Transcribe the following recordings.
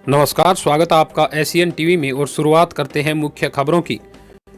नमस्कार, स्वागत है आपका एशियन टीवी में। और शुरुआत करते हैं मुख्य खबरों की।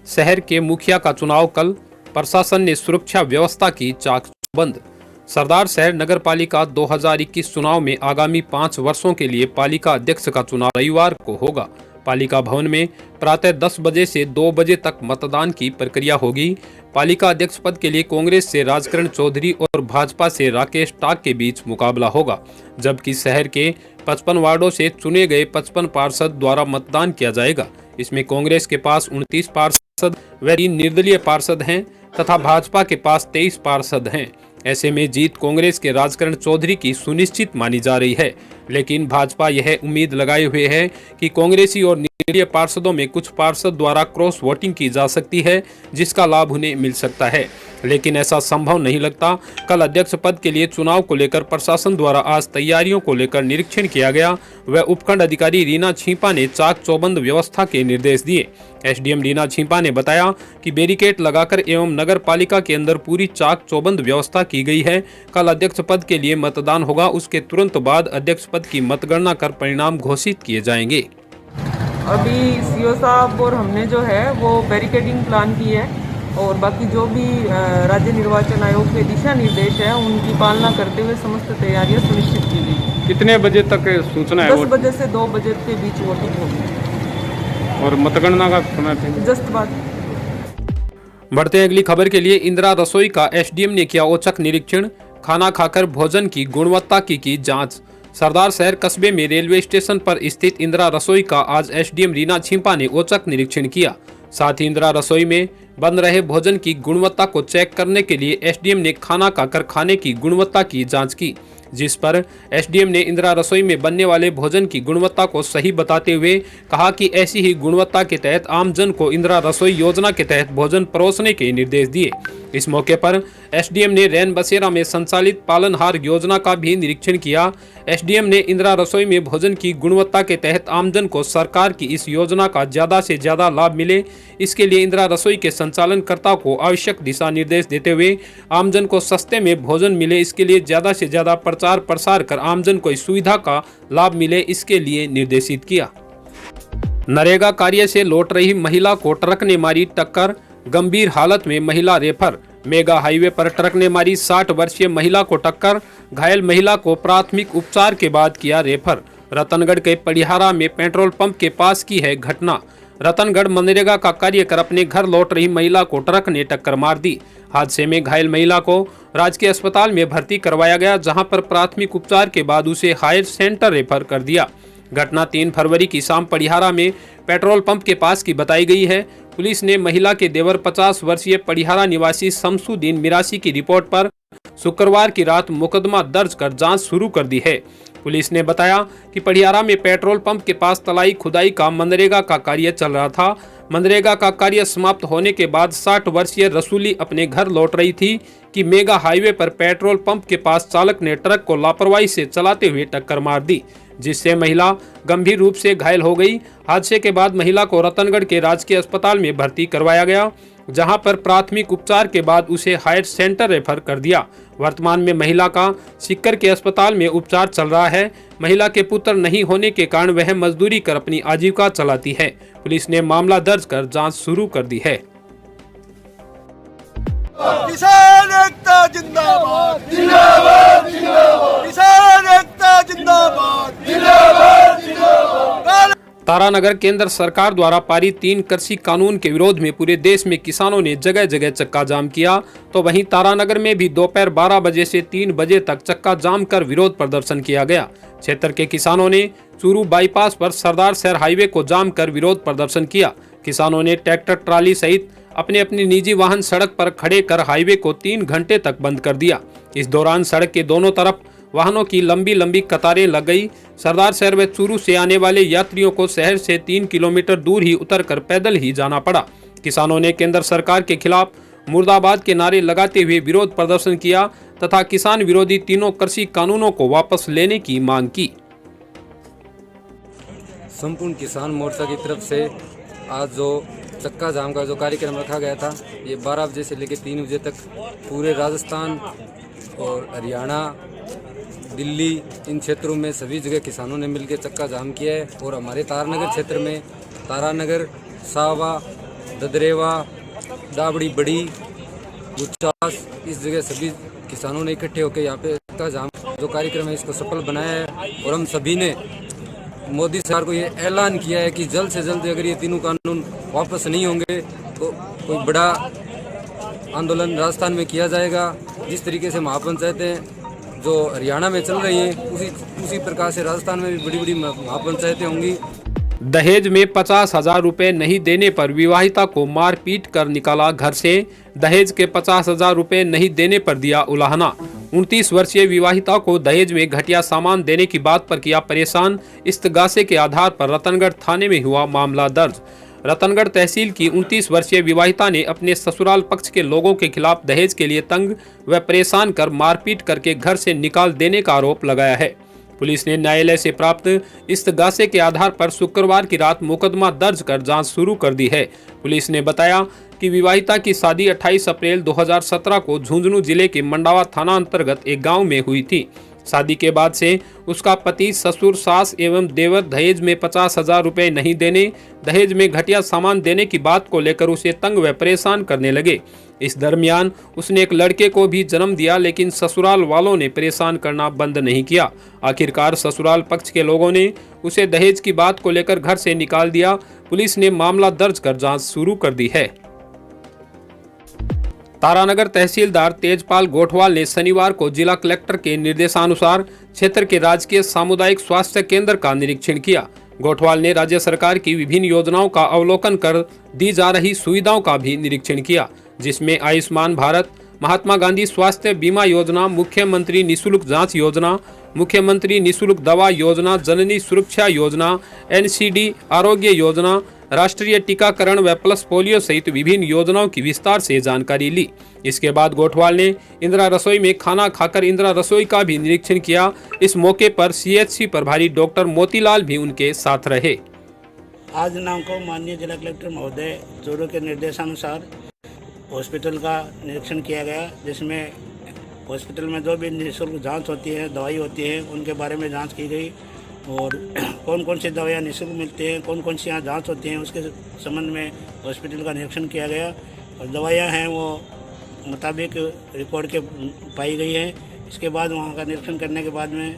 शहर के मुखिया का चुनाव कल, प्रशासन ने सुरक्षा व्यवस्था की चाक बंद। सरदार शहर नगर पालिका 2021 चुनाव में आगामी 5 वर्षों के लिए पालिका अध्यक्ष का चुनाव रविवार को होगा। पालिका भवन में प्रातः 10 बजे से 2 बजे तक मतदान की प्रक्रिया होगी। पालिका अध्यक्ष पद के लिए कांग्रेस से राजकरण चौधरी और भाजपा से राकेश टाक के बीच मुकाबला होगा, जबकि शहर के 55 वार्डों से चुने गए 55 पार्षद द्वारा मतदान किया जाएगा। इसमें कांग्रेस के पास 29 पार्षद व 3 निर्दलीय पार्षद हैं तथा भाजपा के पास 23 पार्षद हैं। ऐसे में जीत कांग्रेस के राजकरण चौधरी की सुनिश्चित मानी जा रही है, लेकिन भाजपा यह उम्मीद लगाए हुए है कि कांग्रेसी और निर्दलीय पार्षदों में कुछ पार्षद द्वारा क्रॉस वोटिंग की जा सकती है, जिसका लाभ उन्हें मिल सकता है, लेकिन ऐसा संभव नहीं लगता। कल अध्यक्ष पद के लिए चुनाव को लेकर प्रशासन द्वारा आज तैयारियों को लेकर निरीक्षण किया गया। वह उपखंड अधिकारी रीना छिपा ने चाक चौबंद व्यवस्था के निर्देश दिए। एसडीएम रीना छिपा ने बताया कि बैरिकेड लगाकर एवं नगर पालिका के अंदर पूरी चाक चौबंद व्यवस्था की गई है। कल अध्यक्ष पद के लिए मतदान होगा, उसके तुरंत बाद अध्यक्ष पद की मतगणना कर परिणाम घोषित किए जाएंगे। अभी सीओ साहब और हमने जो है वो बैरिकेडिंग प्लान की है और बाकी जो भी राज्य निर्वाचन आयोग के दिशा निर्देश है उनकी पालना करते हुए समस्त तैयारियां सुनिश्चित की गई। कितने बजे तक सूचना है? 10 बजे से 2 बजे के बीच वोटिंग होगी और मतगणना का समय जस्ट बाद। बढ़ते हैं अगली खबर के लिए। इंदिरा रसोई का एसडीएम ने किया औचक निरीक्षण। खाना खाकर भोजन की गुणवत्ता की जांच। सरदार शहर कस्बे में रेलवे स्टेशन पर स्थित इंदिरा रसोई का आज एसडीएम रीना छिपा ने औचक निरीक्षण किया। साथ ही इंदिरा रसोई में बन रहे भोजन की गुणवत्ता को चेक करने के लिए एसडीएम ने खाना खाकर खाने की गुणवत्ता की जांच की, जिस पर एसडीएम ने इंदिरा रसोई में बनने वाले भोजन की गुणवत्ता को सही बताते हुए कहा कि ऐसी ही गुणवत्ता के तहत आमजन को इंदिरा रसोई योजना के तहत भोजन परोसने के निर्देश दिए। इस मौके पर एसडीएम ने रैन बसेरा में संचालित पालनहार योजना का भी निरीक्षण किया। एसडीएम ने इंदिरा रसोई में भोजन की गुणवत्ता के तहत आमजन को सरकार की इस योजना का ज्यादा से ज्यादा लाभ मिले, इसके लिए इंदिरा रसोई के संचालनकर्ता को आवश्यक दिशा निर्देश देते हुए आमजन को सस्ते में भोजन मिले, इसके लिए ज्यादा से ज्यादा प्रचार प्रसार कर आमजन को इस सुविधा का लाभ मिले, इसके लिए निर्देशित किया। नरेगा कार्य से लौट रही महिला को ट्रक ने मारी टक्कर, गंभीर हालत में महिला रेफर। मेगा हाईवे पर ट्रक ने मारी 60 वर्षीय महिला को टक्कर, घायल महिला को प्राथमिक उपचार के बाद किया रेफर। रतनगढ़ के पड़िहारा में पेट्रोल पंप के पास की है घटना। रतनगढ़ मनरेगा का कार्य कर अपने घर लौट रही महिला को ट्रक ने टक्कर मार दी। हादसे में घायल महिला को राजकीय अस्पताल में भर्ती करवाया गया, जहां पर प्राथमिक उपचार के बाद उसे हायर सेंटर रेफर कर दिया। घटना 3 फरवरी की शाम पड़िहारा में पेट्रोल पंप के पास की बताई गई है। पुलिस ने महिला के देवर 50 वर्षीय पड़िहारा निवासी शमसुद्दीन मिरासी की रिपोर्ट पर शुक्रवार की रात मुकदमा दर्ज कर जांच शुरू कर दी है। पुलिस ने बताया कि पड़िहारा में पेट्रोल पंप के पास तलाई खुदाई का मनरेगा का कार्य चल रहा था। मनरेगा का कार्य समाप्त होने के बाद 60 वर्षीय रसूली अपने घर लौट रही थी कि मेगा हाईवे पर पेट्रोल पंप के पास चालक ने ट्रक को लापरवाही से चलाते हुए टक्कर मार दी, जिससे महिला गंभीर रूप से घायल हो गई। हादसे के बाद महिला को रतनगढ़ के राजकीय अस्पताल में भर्ती करवाया गया, जहां पर प्राथमिक उपचार के बाद उसे हायर सेंटर रेफर कर दिया। वर्तमान में महिला का सिक्कर के अस्पताल में उपचार चल रहा है। महिला के पुत्र नहीं होने के कारण वह मजदूरी कर अपनी आजीविका चलाती है। पुलिस ने मामला दर्ज कर जांच शुरू कर दी है। किसान एकता जिंदाबाद जिंदाबाद जिंदाबाद, किसान एकता जिंदाबाद जिंदाबाद जिंदाबाद। तारानगर केंद्र सरकार द्वारा पारित 3 कृषि कानून के विरोध में पूरे देश में किसानों ने जगह जगह चक्का जाम किया, तो वहीं तारानगर में भी दोपहर 12 बजे से 3 बजे तक चक्का जाम कर विरोध प्रदर्शन किया गया। क्षेत्र के किसानों ने चूरू बाईपास पर सरदार शहर हाईवे को जाम कर विरोध प्रदर्शन किया। किसानों ने ट्रैक्टर ट्राली सहित अपने निजी वाहन सड़क पर खड़े कर हाईवे को 3 घंटे तक बंद कर दिया। इस दौरान सड़क के दोनों तरफ वाहनों की लंबी लंबी कतारें लग गई। सरदार शहर व चूरू से आने वाले यात्रियों को शहर से 3 किलोमीटर दूर ही उतरकर पैदल ही जाना पड़ा। किसानों ने केंद्र सरकार के खिलाफ मुर्दाबाद के नारे लगाते हुए विरोध प्रदर्शन किया तथा किसान विरोधी 3 कृषि कानूनों को वापस लेने की मांग की। संपूर्ण किसान मोर्चा की तरफ से आज जो चक्का जाम का जो कार्यक्रम रखा गया था, ये 12 बजे से लेकर 3 बजे तक पूरे राजस्थान और हरियाणा दिल्ली, इन क्षेत्रों में सभी जगह किसानों ने मिलकर चक्का जाम किया है। और हमारे तारानगर क्षेत्र में तारानगर, सावा, ददरेवा, डाबड़ी बड़ी, गुच्चास, इस जगह सभी किसानों ने इकट्ठे होकर यहाँ पे चक्का जाम जो कार्यक्रम है इसको सफल बनाया है। और हम सभी ने मोदी सरकार को ये ऐलान किया है कि जल्द से जल्द अगर ये तीनों कानून वापस नहीं होंगे तो कोई बड़ा आंदोलन राजस्थान में किया जाएगा। जिस तरीके से महापंचायतें जो हरियाणा में चल रही हैं उसी प्रकार से राजस्थान में भी बड़ी बड़ी महापंचायतें होंगी। दहेज में 50,000 रुपए नहीं देने पर विवाहिता को मारपीट कर निकाला घर से। दहेज के 50,000 रुपए नहीं देने पर दिया उलाहना। 29 वर्षीय विवाहिता को दहेज में घटिया सामान देने की बात पर किया परेशान। इस्तगासे के आधार पर रतनगढ़ थाने में हुआ मामला दर्ज। रतनगढ़ तहसील की 29 वर्षीय विवाहिता ने अपने ससुराल पक्ष के लोगों के खिलाफ दहेज के लिए तंग व परेशान कर मारपीट करके घर से निकाल देने का आरोप लगाया है। पुलिस ने न्यायालय से प्राप्त इस्तगासे के आधार पर शुक्रवार की रात मुकदमा दर्ज कर जांच शुरू कर दी है। पुलिस ने बताया कि विवाहिता की शादी 28 अप्रैल 2017 को झुंझुनू जिले के मंडावा थाना अंतर्गत एक गांव में हुई थी। शादी के बाद से उसका पति, ससुर, सास एवं देवर दहेज में 50,000 रुपए नहीं देने, दहेज में घटिया सामान देने की बात को लेकर उसे तंग व परेशान करने लगे। इस दरमियान उसने एक लड़के को भी जन्म दिया, लेकिन ससुराल वालों ने परेशान करना बंद नहीं किया। आखिरकार ससुराल पक्ष के लोगों ने उसे दहेज की बात को लेकर घर से निकाल दिया। पुलिस ने मामला दर्ज कर जांच शुरू कर दी है। तारानगर तहसीलदार तेजपाल गोठवाल ने शनिवार को जिला कलेक्टर के निर्देशानुसार क्षेत्र के राजकीय सामुदायिक स्वास्थ्य केंद्र का निरीक्षण किया। गोठवाल ने राज्य सरकार की विभिन्न योजनाओं का अवलोकन कर दी जा रही सुविधाओं का भी निरीक्षण किया, जिसमें आयुष्मान भारत, महात्मा गांधी स्वास्थ्य बीमा योजना, मुख्यमंत्री निःशुल्क जांच योजना, मुख्यमंत्री निःशुल्क दवा योजना, जननी सुरक्षा योजना, NCD आरोग्य योजना, राष्ट्रीय टीकाकरण व प्लस पोलियो सहित विभिन्न योजनाओं की विस्तार से जानकारी ली। इसके बाद गोठवाल ने इंदिरा रसोई में खाना खाकर इंदिरा रसोई का भी निरीक्षण किया। इस मौके पर CHC प्रभारी डॉक्टर मोतीलाल भी उनके साथ रहे। आज दिनांक को माननीय जिला कलेक्टर महोदय चोरों के निर्देशानुसार हॉस्पिटल का निरीक्षण किया गया, जिसमें हॉस्पिटल में जो भी निःशुल्क जांच होती है, दवाई होती है, उनके बारे में जांच की गई और कौन कौन सी दवाइयाँ निःशुल्क मिलती हैं, कौन कौन सी यहाँ जांच होती हैं, उसके संबंध में हॉस्पिटल का निरीक्षण किया गया। और दवाइयाँ हैं वो मुताबिक रिकॉर्ड के पाई गई हैं। इसके बाद वहाँ का निरीक्षण करने के बाद में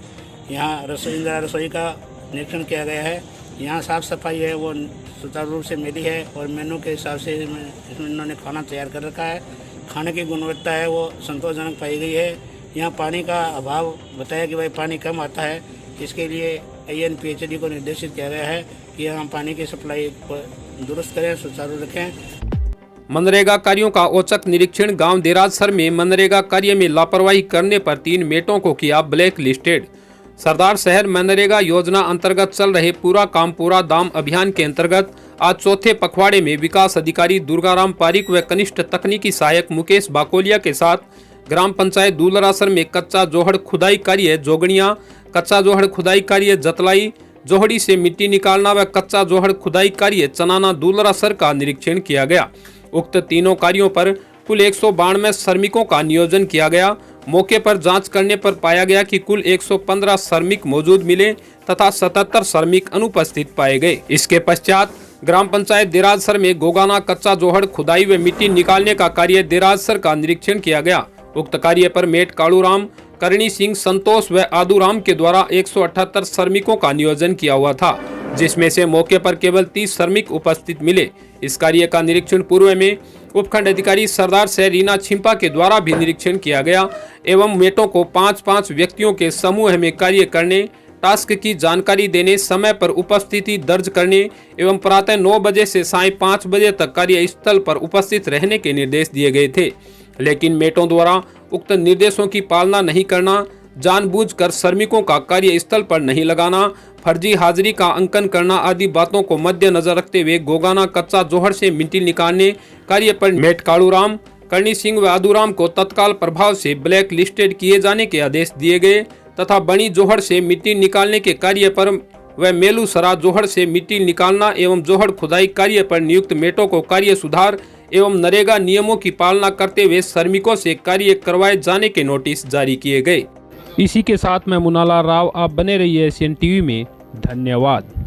यहाँ इंदिरा रसोई का निरीक्षण किया गया है। यहाँ साफ़ सफाई है वो सुचारू रूप से मिली है और मेनू के हिसाब से इसमें इन्होंने खाना तैयार कर रखा है। खाने की गुणवत्ता है वो संतोषजनक पाई गई है। यहाँ पानी का अभाव बताया कि भाई पानी कम आता है, इसके लिए ANPHD को निर्देशित किया गया है कि यहाँ पानी की सप्लाई को दुरुस्त करें, सुचारू रखें। मनरेगा कार्यों का औचक निरीक्षण। गांव देराजसर में मनरेगा कार्य में लापरवाही करने पर 3 मेटों को किया ब्लैक लिस्टेड। सरदार शहर मनरेगा योजना अंतर्गत चल रहे पूरा काम पूरा दाम अभियान के अंतर्गत आज चौथे पखवाड़े में विकास अधिकारी दुर्गाराम पारिक व कनिष्ठ तकनीकी सहायक मुकेश बाकोलिया के साथ ग्राम पंचायत दूलरासर में कच्चा जोहड़ खुदाई कार्य जोगणिया, कच्चा जोहड़ खुदाई कार्य जतलाई, जोहड़ी से मिट्टी निकालना व कच्चा जोहड़ खुदाई कार्य चनाना दूलरासर का निरीक्षण किया गया। उक्त तीनों कार्यों पर कुल 192 श्रमिकों का नियोजन किया गया। मौके पर जांच करने पर पाया गया कि कुल 115 श्रमिक मौजूद मिले तथा 77 श्रमिक अनुपस्थित पाए गए। इसके पश्चात ग्राम पंचायत देराजसर में गोगाना कच्चा जोहड़ खुदाई व मिट्टी निकालने का कार्य देराजसर का निरीक्षण किया गया। उक्त कार्य पर मेट कालूराम, करणी सिंह, संतोष व आदूराम के द्वारा 178 श्रमिकों का नियोजन किया हुआ था, जिसमें से मौके पर केवल 30 श्रमिक उपस्थित मिले। इस कार्य का निरीक्षण पूर्व में उपखंड अधिकारी सरदार शहर रीना छिंपा के द्वारा भी निरीक्षण किया गया एवं मेटों को 5-5 व्यक्तियों के समूह में कार्य करने, टास्क की जानकारी देने, समय पर उपस्थिति दर्ज करने एवं प्रातः 9 बजे से सायं 5 बजे तक कार्यस्थल पर उपस्थित रहने के निर्देश दिए गए थे। लेकिन मेटों द्वारा उक्त निर्देशों की पालना नहीं करना, जानबूझकर श्रमिकों का कार्यस्थल पर नहीं लगाना, फर्जी हाजिरी का अंकन करना आदि बातों को मद्देनजर रखते हुए गोगाना कच्चा जोहड़ से मिट्टी निकालने कार्य पर मेट कालूराम, करणी सिंह व आदूराम को तत्काल प्रभाव से ब्लैक लिस्टेड किए जाने के आदेश दिए गए तथा बड़ी जोहड़ से मिट्टी निकालने के कार्य पर व मेलूसरा जोहड़ से मिट्टी निकालना एवं जोहड़ खुदाई कार्य पर नियुक्त मेटों को कार्य सुधार एवं नरेगा नियमों की पालना करते हुए श्रमिकों से कार्य करवाए जाने के नोटिस जारी किए गए। इसी के साथ मैं मुनाला राव, आप बने रहिए एशियन टीवी में। धन्यवाद।